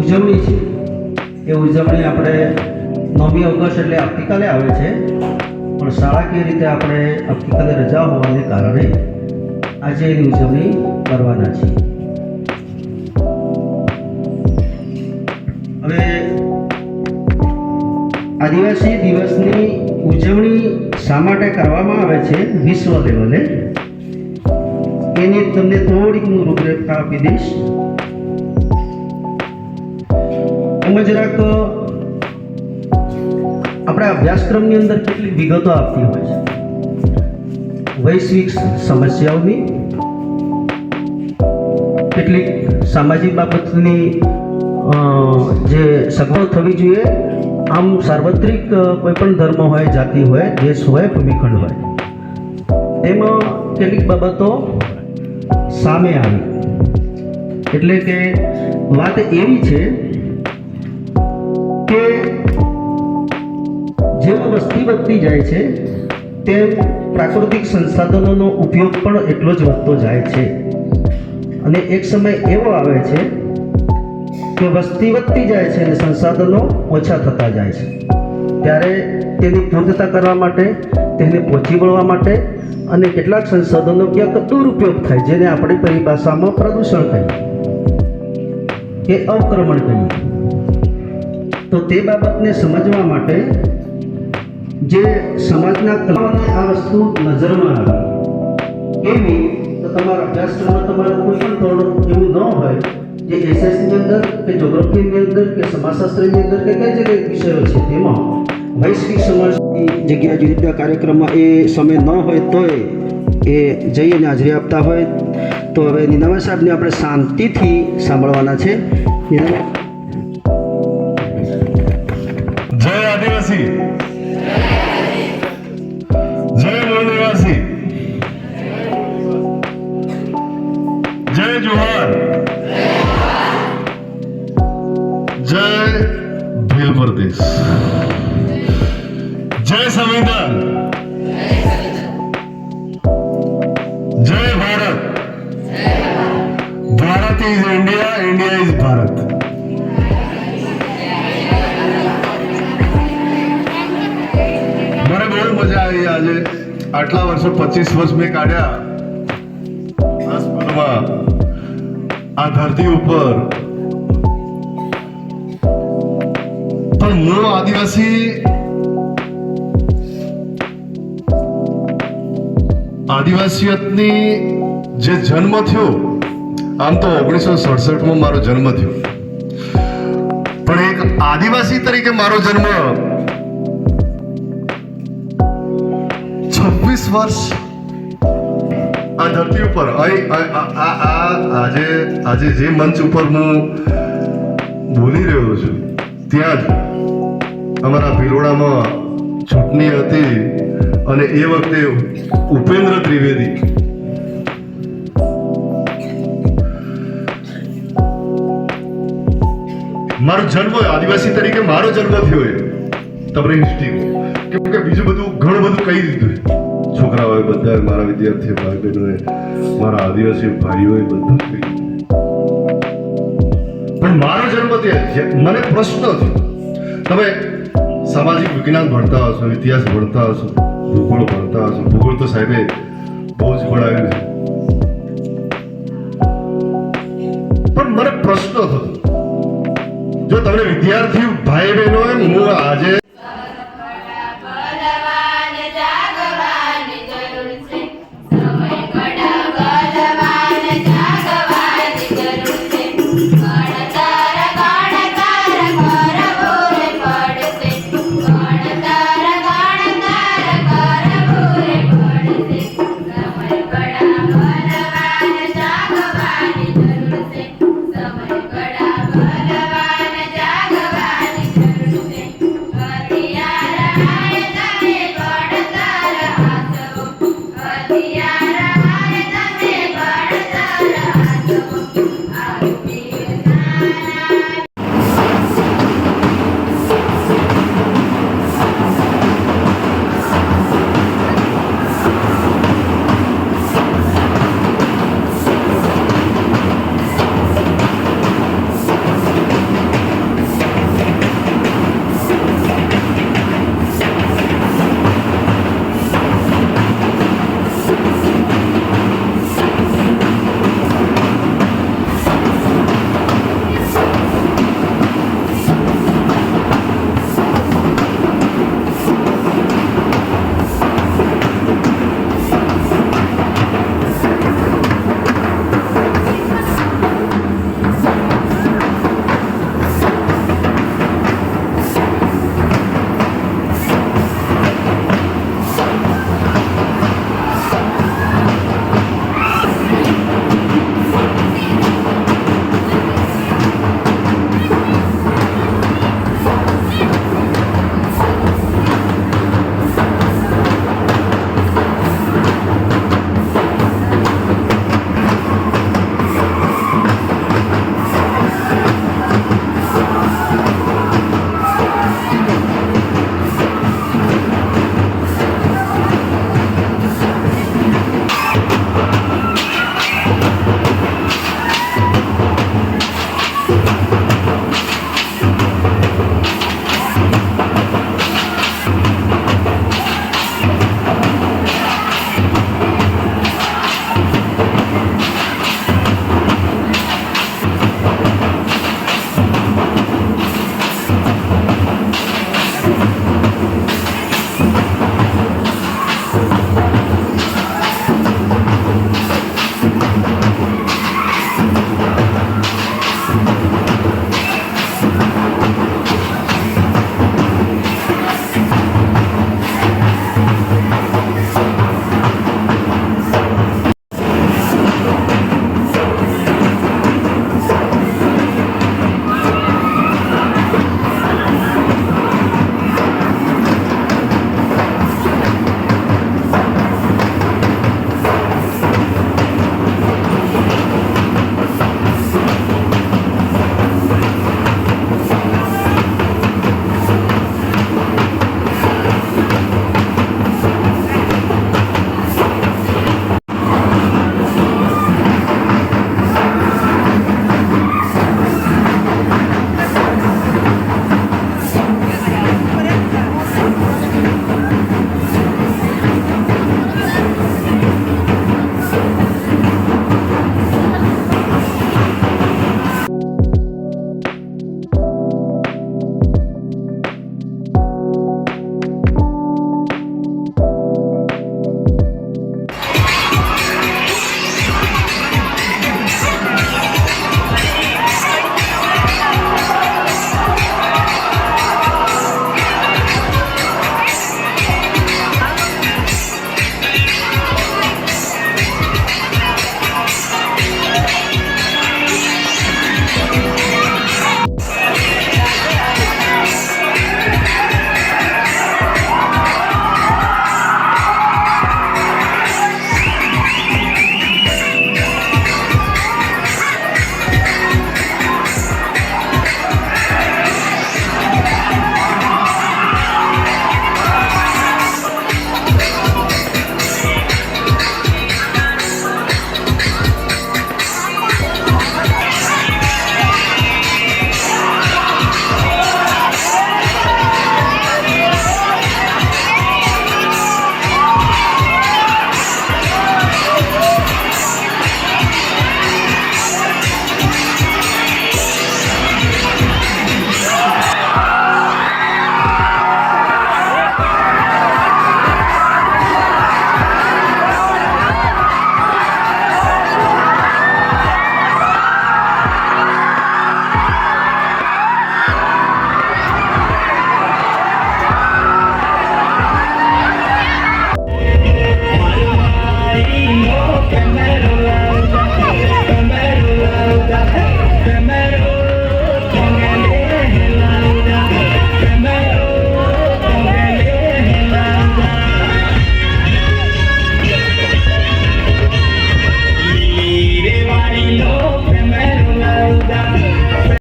ઉજવણી છે એ ઉજવણી આપણે 9મી ઓગસ્ટ એટલે આવતીકાલે આવે છે, પણ શાળાકીય રીતે આપણે આવતીકાલે રજા હોવાને કારણે આજે એની ઉજવણી કરવાના છીએ. હવે આદિવાસી દિવસની ઉજવણી શા માટે કરવામાં આવે છે વિશ્વ લેવલે, એની તમને થોડીક હું રૂપરેખા આપી દઈશ. એમ જરાક આપણા અભ્યાસક્રમની અંદર કેટલીક વિગતો આપતી હોય છે વૈશ્વિક સમસ્યાઓની, કેટલીક સામાજિક બાબતની જે સગવડ થવી જોઈએ. આમ સાર્વત્રિક કોઈ પણ ધર્મ હોય, જાતિ હોય, દેશ હોય, ભૂમિખંડ હોય, એમાં કેટલીક બાબતો સામે આવી. એટલે કે વાત એવી છે કે જેમ વસ્તી વધતી જાય છે તેમ પ્રાકૃતિક સંસાધનોનો ઉપયોગ પણ એટલો જ વધતો જાય છે, અને એક સમય એવો આવે છે કે વસ્તી વધતી જાય છે અને સંસાધનો ઓછા થતા જાય છે. ત્યારે તેની પૂર્તતા કરવા માટે, તેને પહોંચી વળવા માટે અને કેટલાક સંસાધનો ક્યાંક દુરુપયોગ થાય, જેને આપણી પરિભાષામાં પ્રદૂષણ કહીએ કે અવક્રમણ કહીએ. તો તે બાબતને સમજવા માટે જે સમાજના કલાઓને આ વસ્તુ નજરમાં આવી એવી, તો તમારા અભ્યાસક્રમમાં તમારે કોઈ પણ ધોરણ એવું ન હોય જે એસએસની અંદર કે જ્યોગ્રાફીની અંદર કે સમાજશાસ્ત્રની અંદર કે કઈ જગ્યાએ વિષયો છે તેમાં વૈશ્વિક સમાજની જગ્યાએ જુદા જુદા કાર્યક્રમમાં એ સમય ન હોય તોય એ જઈને હાજરી આપતા હોય. તો હવે નીનાવા સાહેબને આપણે શાંતિથી સાંભળવાના છે. જય આદિવાસી, જય મૂળ નિવાસી, જય જોહાર, જય ભીલ પ્રદેશ, જય સંવિધાન, જય Bharat. Bharat is India, India is Bharat. મને બહુ મજા આવી આજે. આટલા વર્ષો 25 વર્ષ મેં કાઢ્યા આ સ્કૂલમાં, આ ધરતી ઉપર. પણ મૂળ આદિવાસીયતની જે જન્મ થયો, આમ તો 1967માં મારો જન્મ થયો, પણ એક આદિવાસી તરીકે મારો જન્મ 26 વર્ષ આ ધરતી ઉપર આજે જે મંચ ઉપર હું બોલી રહ્યો છું, ત્યાં જ અમારા ભિલોડામાં ચૂંટણી હતી અને એ વખતે ઉપેન્દ્ર ત્રિવેદી મારો જન્મ, આદિવાસી તરીકે મારો જન્મ થયો. એ તમને હિસ્ટ્રી, કેમ કે બીજું બધું ઘણું બધું કહી દીધું. છોકરાઓએ બધા, મારા વિદ્યાર્થી ભાઈ બહેનોએ, મારા આદિવાસી ભાઈઓએ બધું કહી દીધું. પણ મારો જન્મ ત્યાં મને પ્રશ્ન થયો. તમે સામાજિક વિજ્ઞાન ભણતા હશો, ઇતિહાસ ભણતા હશો, ભૂગોળ ભણતા હશો. ભૂગોળ તો સાહેબે બહુ જ ભણાવ્યું છે, પણ મને પ્રશ્ન થતો, જો તમને વિદ્યાર્થી ભાઈ બહેનો હું આજે